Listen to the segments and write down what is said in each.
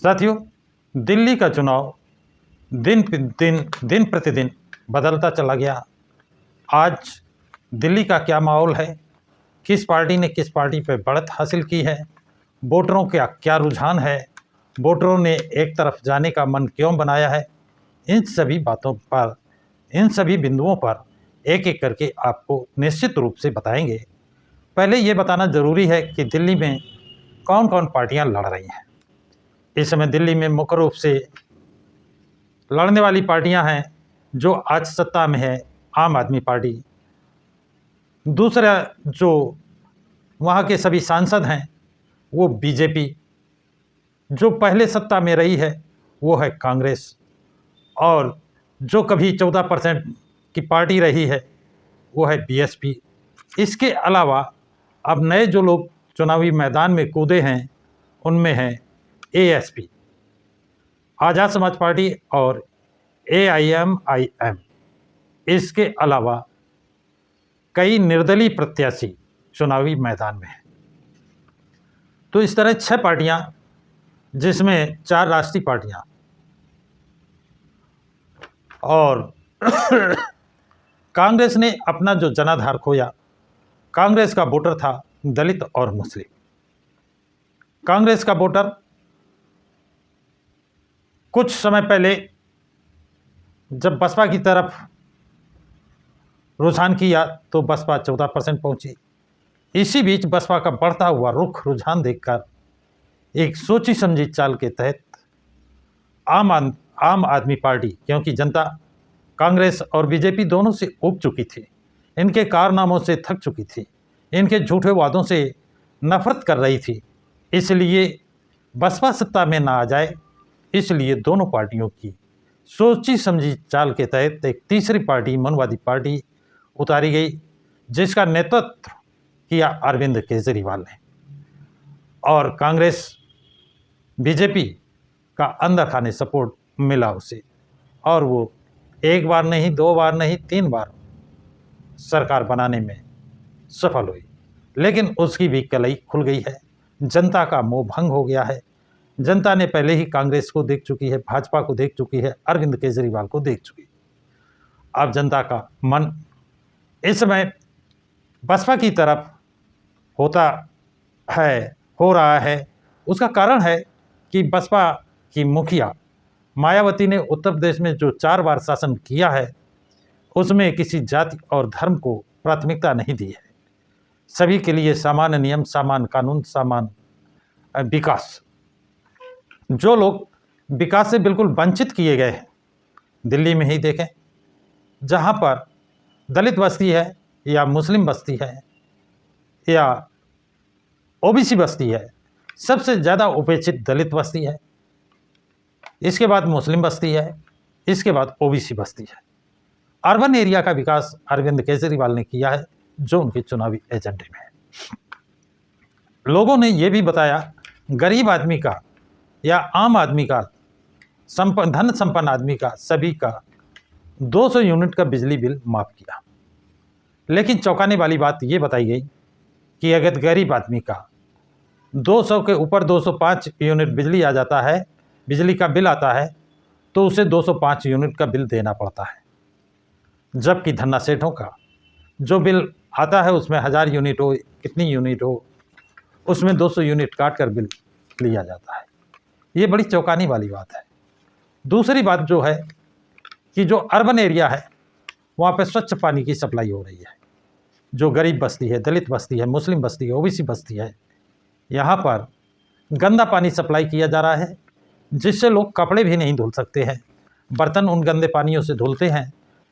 साथियों, दिल्ली का चुनाव दिन प्रतिदिन बदलता चला गया। आज दिल्ली का क्या माहौल है, किस पार्टी ने किस पार्टी पर बढ़त हासिल की है, वोटरों का क्या रुझान है, वोटरों ने एक तरफ जाने का मन क्यों बनाया है, इन सभी बातों पर, इन सभी बिंदुओं पर एक एक करके आपको निश्चित रूप से बताएंगे। पहले ये बताना ज़रूरी है कि दिल्ली में कौन कौन पार्टियां लड़ रही हैं। इस समय दिल्ली में मुख्य रूप से लड़ने वाली पार्टियां हैं जो आज सत्ता में है, आम आदमी पार्टी। दूसरा, जो वहाँ के सभी सांसद हैं वो बीजेपी। जो पहले सत्ता में रही है वो है कांग्रेस। और जो कभी 14% की पार्टी रही है वो है बीएसपी। इसके अलावा अब नए जो लोग चुनावी मैदान में कूदे हैं उनमें है एएसपी, आज़ाद समाज पार्टी, और एआईएमआईएम। इसके अलावा कई निर्दलीय प्रत्याशी चुनावी मैदान में हैं। तो इस तरह 6 पार्टियां, जिसमें 4 राष्ट्रीय पार्टियां और कांग्रेस ने अपना जो जनाधार खोया। कांग्रेस का वोटर था दलित और मुस्लिम। कांग्रेस का वोटर कुछ समय पहले जब बसपा की तरफ रुझान किया तो बसपा 14% पहुंची। इसी बीच बसपा का बढ़ता हुआ रुझान देखकर एक सोची समझी चाल के तहत आम आदमी पार्टी, क्योंकि जनता कांग्रेस और बीजेपी दोनों से ऊब चुकी थी, इनके कारनामों से थक चुकी थी, इनके झूठे वादों से नफरत कर रही थी, इसलिए बसपा सत्ता में ना आ जाए, इसलिए दोनों पार्टियों की सोची समझी चाल के तहत एक तीसरी पार्टी, मनवादी पार्टी उतारी गई, जिसका नेतृत्व किया अरविंद केजरीवाल ने। और कांग्रेस बीजेपी का अंदर खाने सपोर्ट मिला उसे, और वो एक बार नहीं, 2 बार नहीं, 3 बार सरकार बनाने में सफल हुई। लेकिन उसकी भी कलई खुल गई है, जनता का मोह भंग हो गया है। जनता ने पहले ही कांग्रेस को देख चुकी है, भाजपा को देख चुकी है, अरविंद केजरीवाल को देख चुकी है। अब जनता का मन इस समय बसपा की तरफ हो रहा है। उसका कारण है कि बसपा की मुखिया मायावती ने उत्तर प्रदेश में जो 4 बार शासन किया है उसमें किसी जाति और धर्म को प्राथमिकता नहीं दी है। सभी के लिए समान नियम, समान कानून, समान विकास। जो लोग विकास से बिल्कुल वंचित किए गए हैं, दिल्ली में ही देखें, जहाँ पर दलित बस्ती है या मुस्लिम बस्ती है या ओबीसी बस्ती है, सबसे ज़्यादा उपेक्षित दलित बस्ती है, इसके बाद मुस्लिम बस्ती है, इसके बाद ओबीसी बस्ती है। अर्बन एरिया का विकास अरविंद केजरीवाल ने किया है, जो उनके चुनावी एजेंडे में है। लोगों ने यह भी बताया, गरीब आदमी का या आम आदमी का, धन संपन्न आदमी का, सभी का 200 यूनिट का बिजली बिल माफ़ किया। लेकिन चौंकाने वाली बात ये बताई गई कि अगर गरीब आदमी का 200 के ऊपर 205 यूनिट बिजली आ जाता है, बिजली का बिल आता है, तो उसे 205 यूनिट का बिल देना पड़ता है। जबकि धन्ना सेठों का जो बिल आता है उसमें 1000 यूनिट हो, कितनी यूनिट हो, उसमें 200 यूनिट काट कर बिल लिया जाता है। ये बड़ी चौंकाने वाली बात है। दूसरी बात जो है कि जो अर्बन एरिया है वहाँ पे स्वच्छ पानी की सप्लाई हो रही है। जो गरीब बस्ती है, दलित बस्ती है, मुस्लिम बस्ती है, ओबीसी बस्ती है, यहाँ पर गंदा पानी सप्लाई किया जा रहा है, जिससे लोग कपड़े भी नहीं धुल सकते हैं। बर्तन उन गंदे पानियों से धुलते हैं,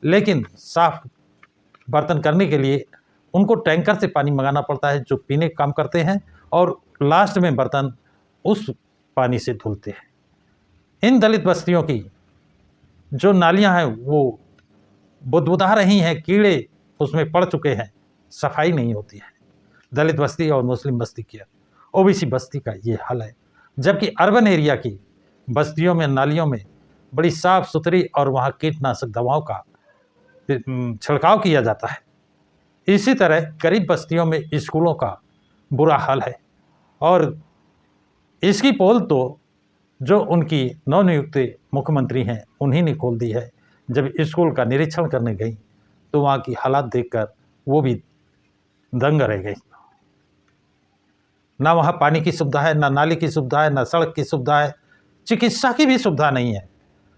लेकिन साफ बर्तन करने के लिए उनको टैंकर से पानी मंगाना पड़ता है, जो पीने का काम करते हैं, और लास्ट में बर्तन उस पानी से धुलते हैं। इन दलित बस्तियों की जो नालियां हैं वो बुदबुदा रही हैं, कीड़े उसमें पड़ चुके हैं, सफाई नहीं होती है। दलित बस्ती और मुस्लिम बस्ती की, ओबीसी बस्ती का ये हाल है। जबकि अर्बन एरिया की बस्तियों में, नालियों में बड़ी साफ सुथरी और वहाँ कीटनाशक दवाओं का छिड़काव किया जाता है। इसी तरह गरीब बस्तियों में स्कूलों का बुरा हाल है, और इसकी पोल तो जो उनकी नवनियुक्त मुख्यमंत्री हैं उन्हीं ने खोल दी है। जब स्कूल का निरीक्षण करने गई तो वहाँ की हालात देखकर वो भी दंग रह गई। ना वहाँ पानी की सुविधा है, ना नाली की सुविधा है, ना सड़क की सुविधा है, चिकित्सा की भी सुविधा नहीं है।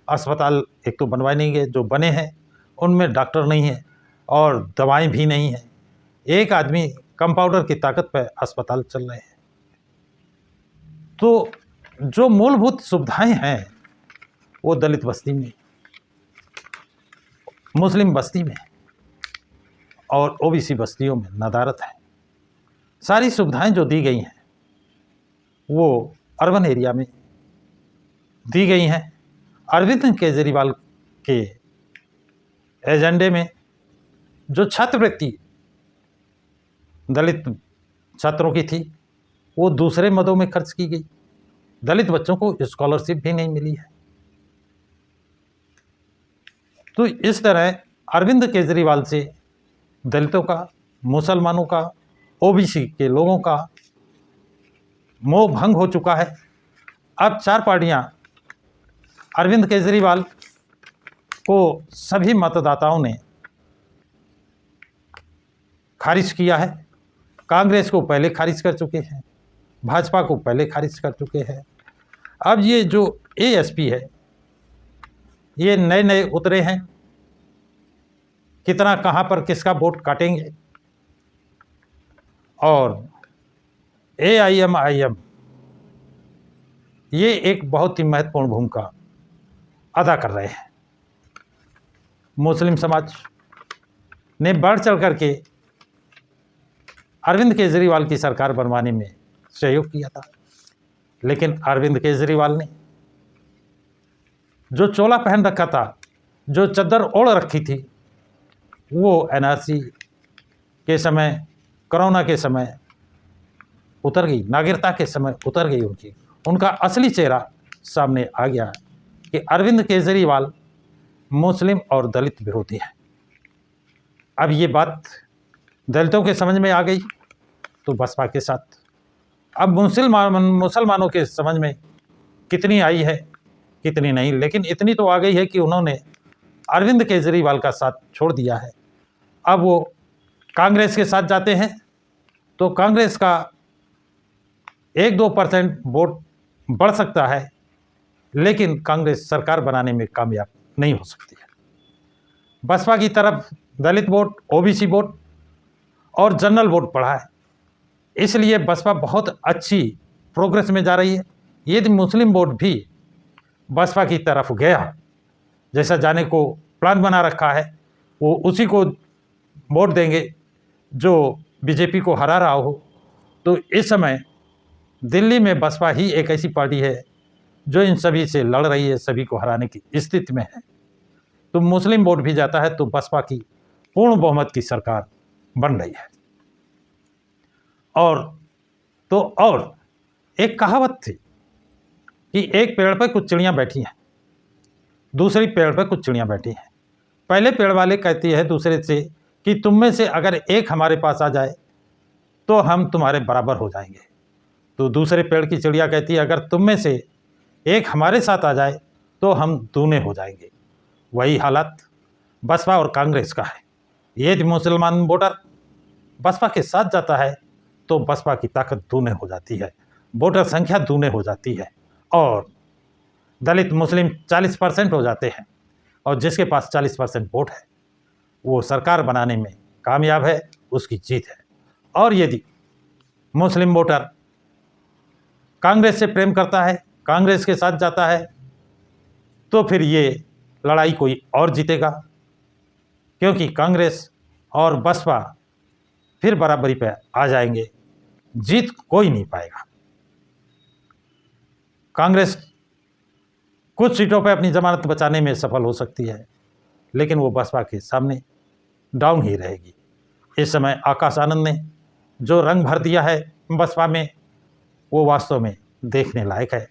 अस्पताल एक तो बनवाए नहीं गए, जो बने हैं उनमें डॉक्टर नहीं है और दवाएं भी नहीं है। एक आदमी कंपाउंडर की ताकत पर अस्पताल चल रहे हैं। तो जो मूलभूत सुविधाएं हैं वो दलित बस्ती में, मुस्लिम बस्ती में और ओबीसी बस्तियों में नदारत है। सारी सुविधाएं जो दी गई हैं वो अर्बन एरिया में दी गई हैं। अरविंद केजरीवाल के एजेंडे में जो छात्रवृत्ति दलित छात्रों की थी वो दूसरे मदों में खर्च की गई। दलित बच्चों को स्कॉलरशिप भी नहीं मिली है। तो इस तरह अरविंद केजरीवाल से दलितों का, मुसलमानों का, ओबीसी के लोगों का मोह भंग हो चुका है। अब चार पार्टियां अरविंद केजरीवाल को सभी मतदाताओं ने खारिज किया है। कांग्रेस को पहले खारिज कर चुके हैं, भाजपा को पहले खारिज कर चुके हैं। अब ये जो एएसपी है ये नए नए उतरे हैं, कितना कहाँ पर किसका वोट काटेंगे। और AIMIM ये एक बहुत ही महत्वपूर्ण भूमिका अदा कर रहे हैं। मुस्लिम समाज ने बढ़ चढ़ करके अरविंद केजरीवाल की सरकार बनवाने में सहयोग किया था, लेकिन अरविंद केजरीवाल ने जो चोला पहन रखा था, जो चद्दर ओढ़ रखी थी, वो NRC के समय, कोरोना के समय उतर गई, नागरिकता के समय उतर गई उनका असली चेहरा सामने आ गया कि अरविंद केजरीवाल मुस्लिम और दलित विरोधी है। अब ये बात दलितों के समझ में आ गई तो बसपा के साथ, अब मुसलमानों के समझ में कितनी आई है कितनी नहीं, लेकिन इतनी तो आ गई है कि उन्होंने अरविंद केजरीवाल का साथ छोड़ दिया है। अब वो कांग्रेस के साथ जाते हैं तो कांग्रेस का 1-2% वोट बढ़ सकता है, लेकिन कांग्रेस सरकार बनाने में कामयाब नहीं हो सकती है। बसपा की तरफ दलित वोट, ओबीसी वोट और जनरल वोट पड़ा है, इसलिए बसपा बहुत अच्छी प्रोग्रेस में जा रही है। यदि मुस्लिम वोट भी बसपा की तरफ गया, जैसा जाने को प्लान बना रखा है, वो उसी को वोट देंगे जो बीजेपी को हरा रहा हो। तो इस समय दिल्ली में बसपा ही एक ऐसी पार्टी है जो इन सभी से लड़ रही है, सभी को हराने की स्थिति में है। तो मुस्लिम वोट भी जाता है तो बसपा की पूर्ण बहुमत की सरकार बन रही है। और एक कहावत थी कि एक पेड़ पर कुछ चिड़ियाँ बैठी हैं, दूसरी पेड़ पर कुछ चिड़ियाँ बैठी हैं। पहले पेड़ वाले कहती है दूसरे से कि तुम में से अगर एक हमारे पास आ जाए तो हम तुम्हारे बराबर हो जाएंगे। तो दूसरे पेड़ की चिड़िया कहती है अगर तुम में से एक हमारे साथ आ जाए तो हम दूने हो जाएंगे। वही हालत बसपा और कांग्रेस का है। यदि मुसलमान वोटर बसपा के साथ जाता है तो बसपा की ताकत दूने हो जाती है, वोटर संख्या दूने हो जाती है और दलित मुस्लिम 40% हो जाते हैं, और जिसके पास 40% वोट है वो सरकार बनाने में कामयाब है, उसकी जीत है। और यदि मुस्लिम वोटर कांग्रेस से प्रेम करता है, कांग्रेस के साथ जाता है, तो फिर ये लड़ाई कोई और जीतेगा, क्योंकि कांग्रेस और बसपा फिर बराबरी पे आ जाएंगे, जीत कोई नहीं पाएगा। कांग्रेस कुछ सीटों पे अपनी जमानत बचाने में सफल हो सकती है, लेकिन वो बसपा के सामने डाउन ही रहेगी। इस समय आकाश आनंद ने जो रंग भर दिया है बसपा में, वो वास्तव में देखने लायक है।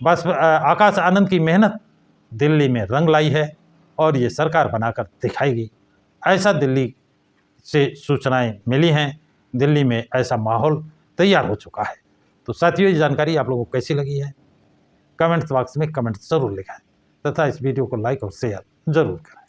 आकाश आनंद की मेहनत दिल्ली में रंग लाई है और ये सरकार बनाकर दिखाएगी, ऐसा दिल्ली से सूचनाएं मिली हैं। दिल्ली में ऐसा माहौल तैयार हो चुका है। तो साथियों, ये जानकारी आप लोगों को कैसी लगी है कमेंट्स बॉक्स में कमेंट्स जरूर लिखें तथा इस वीडियो को लाइक और शेयर जरूर करें।